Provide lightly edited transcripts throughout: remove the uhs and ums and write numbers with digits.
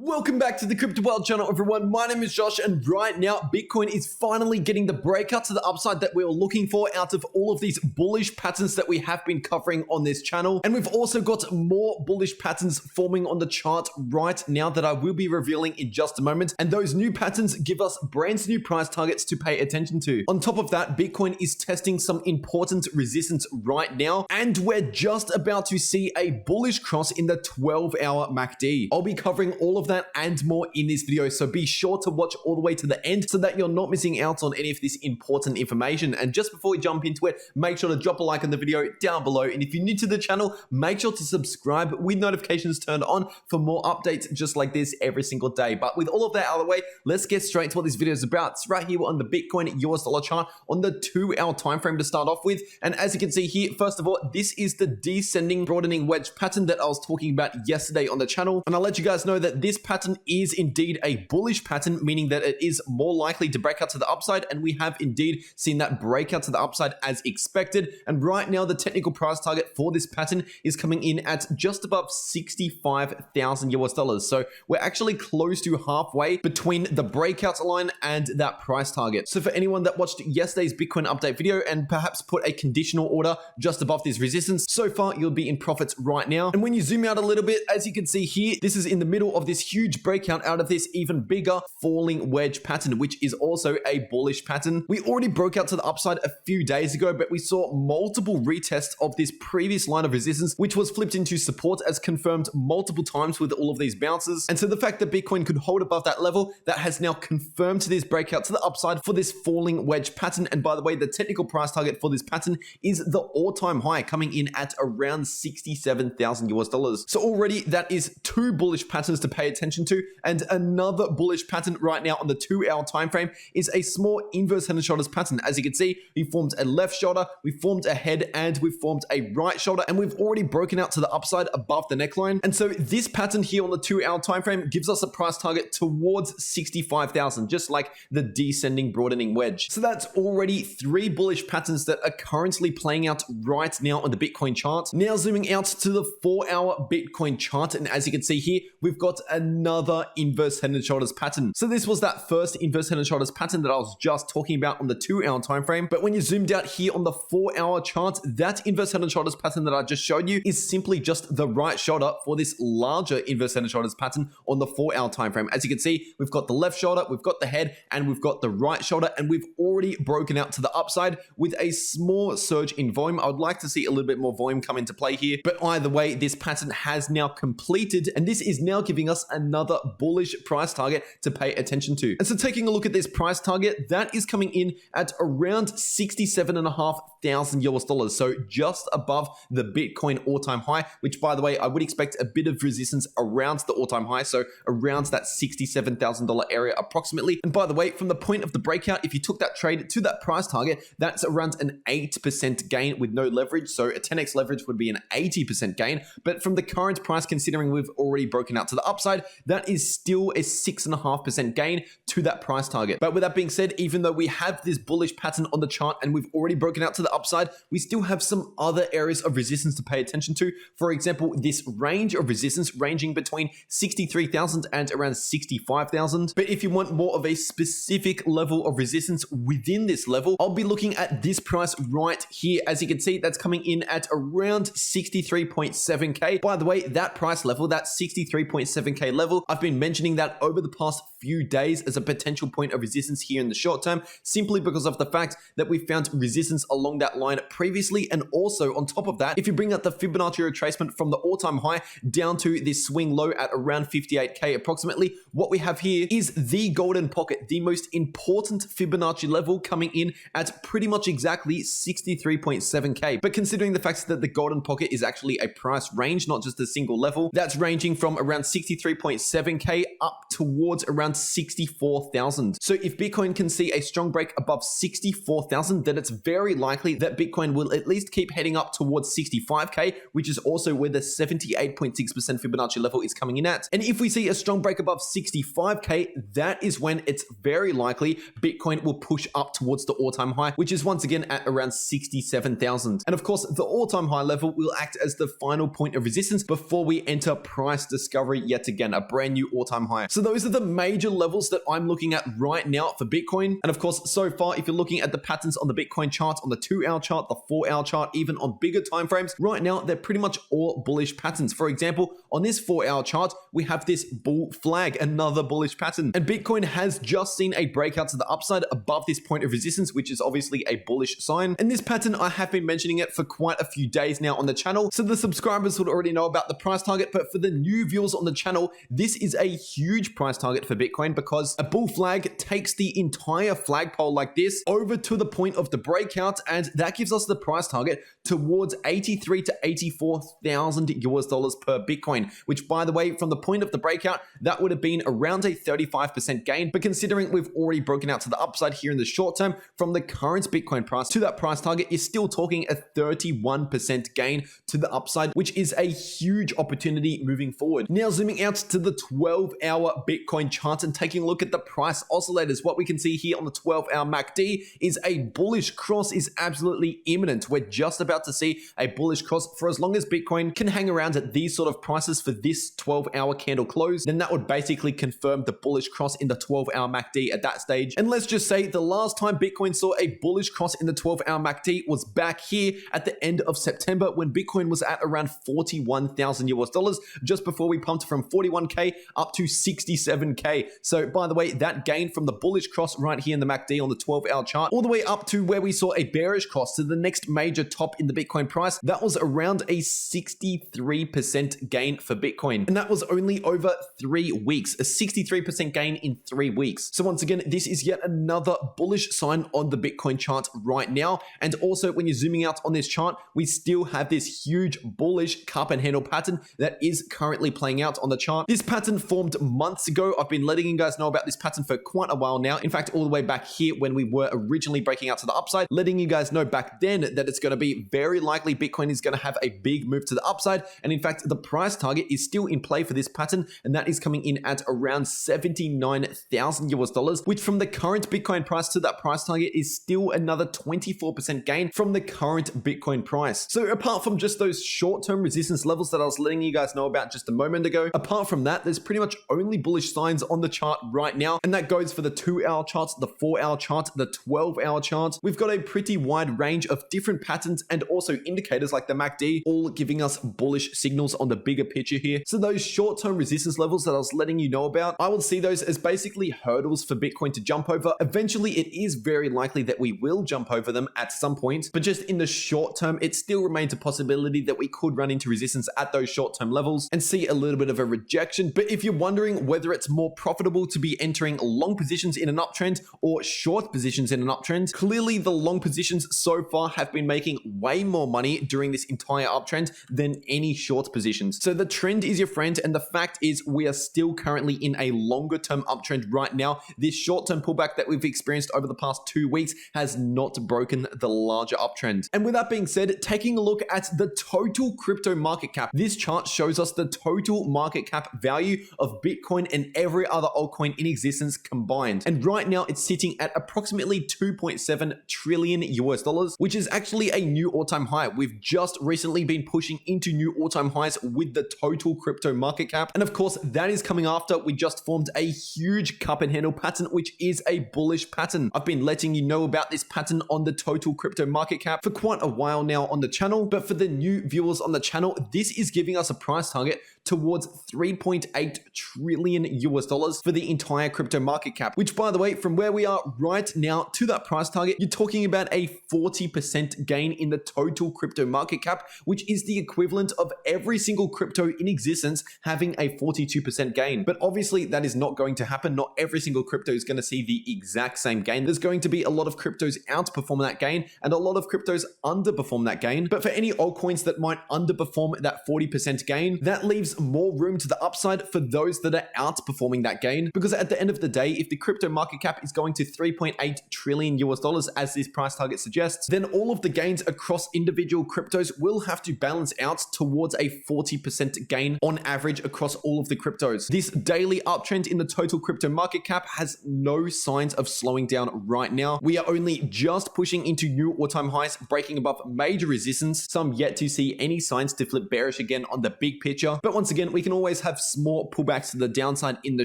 Welcome back to the Crypto World channel, everyone. My name is Josh, and right now, Bitcoin is finally getting the breakout to the upside that we were looking for out of all of these bullish patterns that we have been covering on this channel. And we've also got more bullish patterns forming on the chart right now that I will be revealing in just a moment. And those new patterns give us brand new price targets to pay attention to. On top of that, Bitcoin is testing some important resistance right now, and we're just about to see a bullish cross in the 12-hour MACD. I'll be covering all of that and more in this video, so be sure to watch all the way to the end so that you're not missing out on any of this important information. And just before we jump into it, make sure to drop a like on the video down below, and if you're new to the channel, make sure to subscribe with notifications turned on for more updates just like this every single day. But with all of that out of the way, let's get straight to what this video is about. It's right here on the Bitcoin US dollar chart on the 2-hour time frame to start off with. And as you can see here, first of all, this is the descending broadening wedge pattern that I was talking about yesterday on the channel, and I'll let you guys know that this pattern is indeed a bullish pattern, meaning that it is more likely to break out to the upside, and we have indeed seen that breakout to the upside as expected. And right now, the technical price target for this pattern is coming in at just above 65,000 US dollars. So we're actually close to halfway between the breakout line and that price target. So for anyone that watched yesterday's Bitcoin update video and perhaps put a conditional order just above this resistance, so far you'll be in profits right now. And when you zoom out a little bit, as you can see here, this is in the middle of this huge breakout out of this even bigger falling wedge pattern, which is also a bullish pattern. We already broke out to the upside a few days ago, but we saw multiple retests of this previous line of resistance, which was flipped into support as confirmed multiple times with all of these bounces. And so the fact that Bitcoin could hold above that level, that has now confirmed to this breakout to the upside for this falling wedge pattern. And by the way, the technical price target for this pattern is the all-time high, coming in at around 67,000 US dollars. So already that is two bullish patterns to pay attention to. And another bullish pattern right now on the 2-hour time frame is a small inverse head and shoulders pattern. As you can see, we formed a left shoulder, we formed a head, and we formed a right shoulder, and we've already broken out to the upside above the neckline. And so this pattern here on the 2-hour time frame gives us a price target towards 65,000, just like the descending broadening wedge. So that's already three bullish patterns that are currently playing out right now on the Bitcoin chart. Now zooming out to the 4-hour Bitcoin chart, and as you can see here, we've got another inverse head and shoulders pattern. So this was that first inverse head and shoulders pattern that I was just talking about on the 2-hour time frame. But when you zoomed out here on the 4-hour chart, that inverse head and shoulders pattern that I just showed you is simply just the right shoulder for this larger inverse head and shoulders pattern on the 4-hour time frame. As you can see, we've got the left shoulder, we've got the head, and we've got the right shoulder, and we've already broken out to the upside with a small surge in volume. I would like to see a little bit more volume come into play here, but either way, this pattern has now completed, and this is now giving us another bullish price target to pay attention to. And so taking a look at this price target, that is coming in at around 67,500 US dollars. So just above the Bitcoin all-time high, which by the way, I would expect a bit of resistance around the all-time high. So around that $67,000 area approximately. And by the way, from the point of the breakout, if you took that trade to that price target, that's around an 8% gain with no leverage. So a 10x leverage would be an 80% gain. But from the current price, considering we've already broken out to the upside, that is still a 6.5% gain to that price target. But with that being said, even though we have this bullish pattern on the chart and we've already broken out to the upside, we still have some other areas of resistance to pay attention to. For example, this range of resistance ranging between 63,000 and around 65,000. But if you want more of a specific level of resistance within this level, I'll be looking at this price right here. As you can see, that's coming in at around 63.7K. By the way, that price level, that 63.7K level, I've been mentioning that over the past few days as a potential point of resistance here in the short term, simply because of the fact that we found resistance along that line previously. And also on top of that, if you bring out the Fibonacci retracement from the all-time high down to this swing low at around 58K approximately, what we have here is the golden pocket, the most important Fibonacci level, coming in at pretty much exactly 63.7K. But considering the fact that the golden pocket is actually a price range, not just a single level, that's ranging from around 63.7K up towards around 64,000. So if Bitcoin can see a strong break above 64,000, then it's very likely that Bitcoin will at least keep heading up towards 65k, which is also where the 78.6% Fibonacci level is coming in at. And if we see a strong break above 65k, that is when it's very likely Bitcoin will push up towards the all-time high, which is once again at around 67,000. And of course, the all-time high level will act as the final point of resistance before we enter price discovery yet again, a brand new all-time high. So those are the major levels that I'm looking at right now for Bitcoin. And of course, so far, if you're looking at the patterns on the Bitcoin chart, on the 2-hour chart, the 4-hour chart, even on bigger timeframes, right now, they're pretty much all bullish patterns. For example, on this 4-hour chart, we have this bull flag, another bullish pattern. And Bitcoin has just seen a breakout to the upside above this point of resistance, which is obviously a bullish sign. And this pattern, I have been mentioning it for quite a few days now on the channel. So the subscribers would already know about the price target, but for the new viewers on the channel, this is a huge price target for Bitcoin because a bull flag takes the entire flagpole like this over to the point of the breakout, and that gives us the price target towards 83 to 84,000 US dollars per Bitcoin, which by the way, from the point of the breakout, that would have been around a 35% gain. But considering we've already broken out to the upside here in the short term, from the current Bitcoin price to that price target, you're still talking a 31% gain to the upside, which is a huge opportunity moving forward. Now, zooming out to the 12-hour Bitcoin chart and taking a look at the price oscillators, what we can see here on the 12-hour MACD is a bullish cross is absolutely imminent. We're just about to see a bullish cross. For as long as Bitcoin can hang around at these sort of prices for this 12-hour candle close, then that would basically confirm the bullish cross in the 12-hour MACD at that stage. And let's just say the last time Bitcoin saw a bullish cross in the 12-hour MACD was back here at the end of September when Bitcoin was at around 41,000 US dollars, just before we pumped from 41k up to 67k. So by the way, that gain from the bullish cross right here in the MACD on the 12-hour chart, all the way up to where we saw a bearish cross to the next major top in the Bitcoin price, that was around a 63% gain for Bitcoin. And that was only over 3 weeks, a 63% gain in 3 weeks. So once again, this is yet another bullish sign on the Bitcoin chart right now. And also when you're zooming out on this chart, we still have this huge bullish cup and handle pattern that is currently playing out on the chart. This pattern formed months ago. I've been letting you guys know about this pattern for quite a while now. In fact, all the way back here when we were originally breaking out to the upside, letting you guys know back then that it's going to be very likely Bitcoin is going to have a big move to the upside. And in fact, the price target is still in play for this pattern, and that is coming in at around 79,000 US dollars, which from the current Bitcoin price to that price target is still another 24% gain from the current Bitcoin price. So apart from just those short-term resistance levels that I was letting you guys know about just a moment ago, apart from that, there's pretty much only bullish signs on the chart right now, and that goes for the 2-hour charts, the 4-hour chart, the 12-hour chart. We've got a pretty wide range of different patterns and also indicators like the MACD, all giving us bullish signals on the bigger picture here. So those short-term resistance levels that I was letting you know about, I would see those as basically hurdles for Bitcoin to jump over. Eventually, it is very likely that we will jump over them at some point, but just in the short term, it still remains a possibility that we could run into resistance at those short-term levels and see a little bit of a rejection. But if you're wondering whether it's more profitable to be entering long positions in an uptrend or short positions in an uptrend, clearly the long positions so far have been making way more money during this entire uptrend than any short positions. So the trend is your friend, and the fact is we are still currently in a longer term uptrend right now. This short-term pullback that we've experienced over the past 2 weeks has not broken the larger uptrend. And with that being said, taking a look at the total crypto market cap, this chart shows us the total market cap value of Bitcoin and every other altcoin in existence combined. And right now it's sitting at approximately 2.7 trillion US dollars, which is actually a new all-time high. We've just recently been pushing into new all-time highs with the total crypto market cap. And of course, that is coming after we just formed a huge cup and handle pattern, which is a bullish pattern. I've been letting you know about this pattern on the total crypto market cap for quite a while now on the channel. But for the new viewers on the channel, this is giving us a price target towards 3.8 trillion US dollars for the entire crypto market cap, which by the way, from where we are right now to that price target, you're talking about a 40% gain in the total crypto market cap, which is the equivalent of every single crypto in existence having a 42% gain. But obviously that is not going to happen. Not every single crypto is going to see the exact same gain. There's going to be a lot of cryptos outperform that gain and a lot of cryptos underperform that gain. But for any altcoins that might underperform that 40% gain, that leaves leaves more room to the upside for those that are outperforming that gain. Because at the end of the day, if the crypto market cap is going to 3.8 trillion US dollars as this price target suggests, then all of the gains across individual cryptos will have to balance out towards a 40% gain on average across all of the cryptos. This daily uptrend in the total crypto market cap has no signs of slowing down right now. We are only just pushing into new all-time highs, breaking above major resistance. So I'm yet to see any signs to flip bearish again on the big picture. But once again, we can always have small pullbacks to the downside in the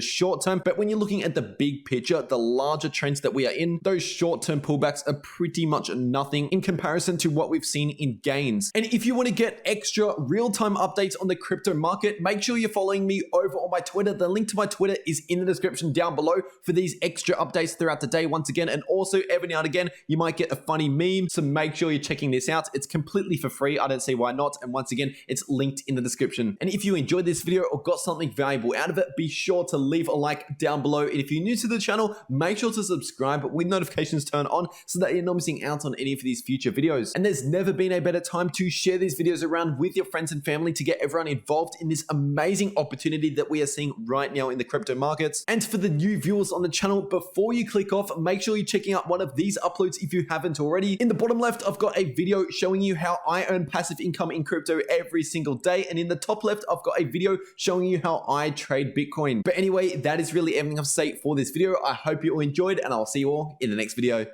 short term. But when you're looking at the big picture, the larger trends that we are in, those short-term pullbacks are pretty much nothing in comparison to what we've seen in gains. And if you want to get extra real-time updates on the crypto market, make sure you're following me over on my Twitter. The link to my Twitter is in the description down below for these extra updates throughout the day once again. And also every now and again, you might get a funny meme. So make sure you're checking this out. It's completely for free. I don't see why not. And once again, it's linked in the description. And if you enjoyed this video or got something valuable out of it, be sure to leave a like down below. And if you're new to the channel, make sure to subscribe with notifications turned on so that you're not missing out on any of these future videos. And there's never been a better time to share these videos around with your friends and family to get everyone involved in this amazing opportunity that we are seeing right now in the crypto markets. And for the new viewers on the channel, before you click off, make sure you're checking out one of these uploads if you haven't already. In the bottom left, I've got a video showing you how I earn passive income in crypto every single day. And in the top left, I've got a video showing you how I trade Bitcoin. But anyway, that is really everything I have to say for this video. I hope you all enjoyed, and I'll see you all in the next video.